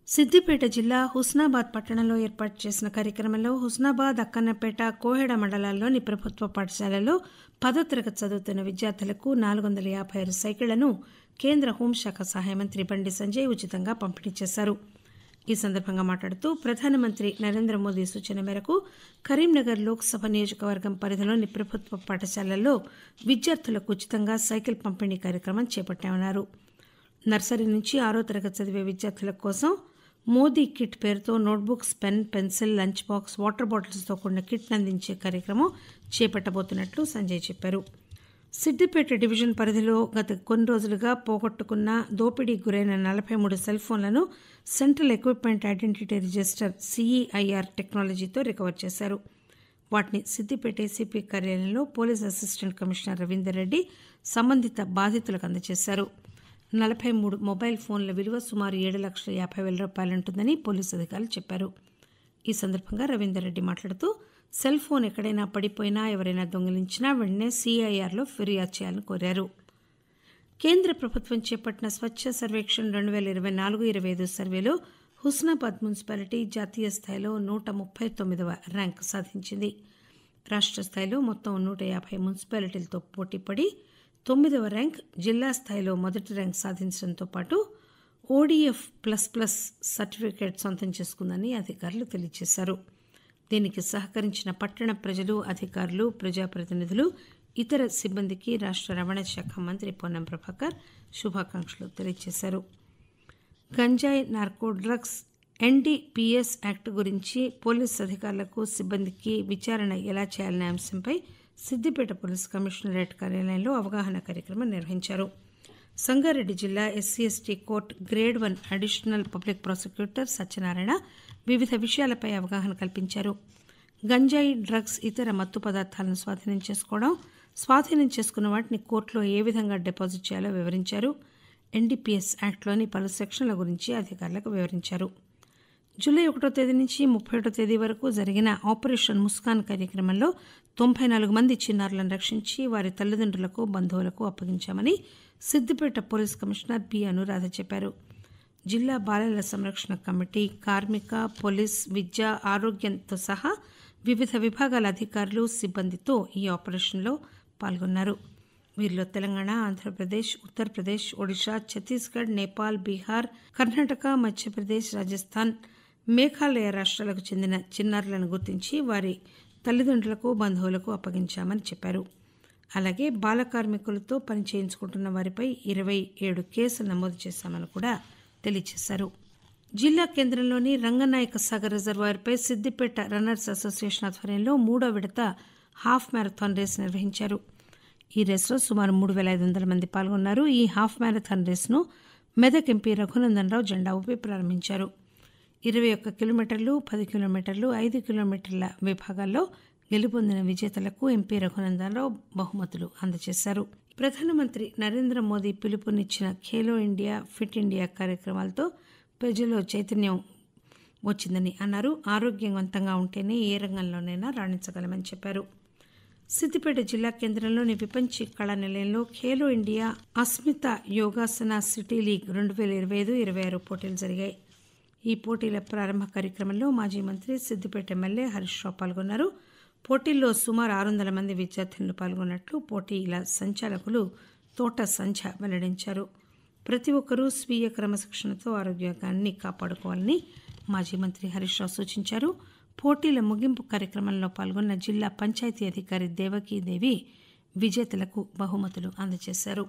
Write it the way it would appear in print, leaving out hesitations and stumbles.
సిద్దిపేట జిల్లా హుస్నాబాద్ పట్టణంలో ఏర్పాటు చేసిన కార్యక్రమంలో హుస్నాబాద్, అక్కన్నపేట, కోహెడ మండలాల్లోని ప్రభుత్వ పాఠశాలల్లో 10వ తరగతి చదువుతున్న విద్యార్థులకు 456 సైకిళ్లను కేంద్ర హోంశాఖ సహాయ మంత్రి బండి సంజయ్ ఉచితంగా పంపిణీ చేశారు. ఈ సందర్భంగా మాట్లాడుతూ ప్రధానమంత్రి నరేంద్ర మోదీ సూచన మేరకు కరీంనగర్ లోక్సభ నియోజకవర్గం పరిధిలోని ప్రభుత్వ పాఠశాలల్లో విద్యార్థులకు ఉచితంగా సైకిల్ పంపిణీ కార్యక్రమం చేపట్టామన్నారు. నర్సరీ నుంచి 6వ తరగతి చదివే విద్యార్థుల కోసం మోదీ కిట్ పేరుతో notebooks, pen, pencil, lunch box, water బాటిల్స్తో కూడిన కిట్ను అందించే కార్యక్రమం చేపట్టబోతున్నట్లు సంజయ్ చెప్పారు. సిద్దిపేట డివిజన్ పరిధిలో గత కొన్ని రోజులుగా పోగొట్టుకున్న, దోపిడీకి గురైన 43 సెల్ ఫోన్లను central equipment identity register CEIR టెక్నాలజీతో రికవర్ చేశారు. వాటిని సిద్దిపేట ఏసీపీ కార్యాలయంలో police assistant commissioner Ravinder Reddy సంబంధిత బాధితులకు అందజేశారు. 43 మొబైల్ ఫోన్ల విలువ సుమారు 7,50,000 రూపాయలుంటుందని పోలీసు అధికారులు చెప్పారు. ఈ సందర్భంగా రవీందర్ రెడ్డి మాట్లాడుతూ సెల్ ఫోన్ ఎక్కడైనా పడిపోయినా, ఎవరైనా దొంగిలించినా వెంటనే సిఐఆర్లో ఫిర్యాదు చేయాలని కోరారు. కేంద్ర ప్రభుత్వం చేపట్టిన స్వచ్ఛ సర్వేక్షణ్ 2024-25 సర్వేలో హుస్నాబాద్ మున్సిపాలిటీ జాతీయ స్థాయిలో 139వ ర్యాంకు సాధించింది. రాష్ట్ర స్థాయిలో మొత్తం 150 మున్సిపాలిటీలతో పోటీపడి 9వ ర్యాంక్, జిల్లా స్థాయిలో మొదటి ర్యాంక్ సాధించడంతో పాటు ఓడీఎఫ్ ++ సర్టిఫికేట్ సొంతం చేసుకుందని అధికారులు తెలియజేశారు. దీనికి సహకరించిన పట్టణ ప్రజలు, అధికారులు, ప్రజాప్రతినిధులు, ఇతర సిబ్బందికి రాష్ట్ర రవాణా శాఖ మంత్రి పొన్నం ప్రభాకర్ శుభాకాంక్షలు తెలియజేశారు. గంజాయి, నార్కో డ్రగ్స్, ఎన్డీపీఎస్ యాక్ట్ గురించి పోలీసు అధికారులకు, సిబ్బందికి విచారణ ఎలా చేయాలనే అంశంపై సిద్దిపేట పోలీస్ కమిషనరేట్ కార్యాలయంలో అవగాహన కార్యక్రమం నిర్వహించారు. సంగారెడ్డి జిల్లా ఎస్సీ/ఎస్టీ court grade 1 additional public prosecutor Satyanarayana వివిధ విషయాలపై అవగాహన కల్పించారు. గంజాయి, డ్రగ్స్, ఇతర మత్తు పదార్థాలను స్వాధీనం చేసుకున్న వాటిని కోర్టులో ఏ విధంగా డిపాజిట్ చేయాలో వివరించారు. ఎన్డీపీఎస్ యాక్ట్లోని పలు సెక్షన్ల గురించి అధికారులకు వివరించారు. జూలై 1వ తేదీ నుంచి 31వ తేదీ వరకు జరిగిన ఆపరేషన్ ముస్కాన్ కార్యక్రమంలో 94 మంది చిన్నారులను రక్షించి వారి తల్లిదండ్రులకు, బంధువులకు అప్పగించామని Siddipet police commissioner B Anuradha చెప్పారు. జిల్లా బాలల సంరక్షణ కమిటీ, కార్మిక, పోలీస్, విద్య, ఆరోగ్యంతో సహా వివిధ విభాగాల అధికారులు, సిబ్బందితో ఈ ఆపరేషన్లో పాల్గొన్నారు. వీరిలో తెలంగాణ, ఆంధ్రప్రదేశ్, ఉత్తరప్రదేశ్, ఒడిశా, ఛత్తీస్గఢ్, నేపాల్, బీహార్, కర్ణాటక, మధ్యప్రదేశ్, రాజస్థాన్, మేఘాలయ రాష్ట్రాలకు చెందిన చిన్నారులను గుర్తించి వారి తల్లిదండ్రులకు, బంధువులకు అప్పగించామని చెప్పారు. అలాగే బాల కార్మికులతో పని చేయించుకుంటున్న వారిపై 27 కేసులు నమోదు చేశామని కూడా తెలియజేశారు. జిల్లా కేంద్రంలోని రంగనాయక సాగర్ రిజర్వాయర్పై సిద్దిపేట రన్నర్స్ అసోసియేషన్ ఆధ్వర్యంలో 3వ విడత హాఫ్ మ్యారథాన్ రేసు నిర్వహించారు. ఈ రేసులో సుమారు 3,500 మంది పాల్గొన్నారు. ఈ హాఫ్ మ్యారథాన్ రేసును మెదక్ ఎంపీ రఘునందన్ రావు జెండా ఊపి ప్రారంభించారు. 21 కిలోమీటర్లు, 10 కిలోమీటర్లు, 5 కిలోమీటర్ల విభాగాల్లో గెలుపొందిన విజేతలకు ఎంపీ రఘునందన్ రావు బహుమతులు అందజేశారు. ప్రధానమంత్రి నరేంద్ర మోదీ పిలుపునిచ్చిన ఖేలో ఇండియా, ఫిట్ ఇండియా కార్యక్రమాలతో ప్రజల్లో చైతన్యం వచ్చిందని అన్నారు. ఆరోగ్యవంతంగా ఉంటేనే ఏ రంగంలోనైనా రాణించగలమని చెప్పారు. సిద్దిపేట జిల్లా కేంద్రంలోని విపంచి కళా నిలయంలో Khelo India Asmita yogasana city league 2025-26 పోటీలు జరిగాయి. ఈ పోటీల ప్రారంభ కార్యక్రమంలో మాజీ మంత్రి, సిద్దిపేట ఎమ్మెల్యే హరీష్ రావు పాల్గొన్నారు. పోటీల్లో సుమారు 600 మంది విద్యార్థినులు పాల్గొన్నట్లు పోటీల సంచాలకులు తోట సంధ్య వెల్లడించారు. ప్రతి ఒక్కరూ స్వీయ క్రమశిక్షణతో ఆరోగ్యాన్ని కాపాడుకోవాలని మాజీ మంత్రి హరీష్ రావు సూచించారు. పోటీల ముగింపు కార్యక్రమంలో పాల్గొన్న జిల్లా పంచాయతీ అధికారి దేవకీదేవి విజేతలకు బహుమతులు అందజేశారు.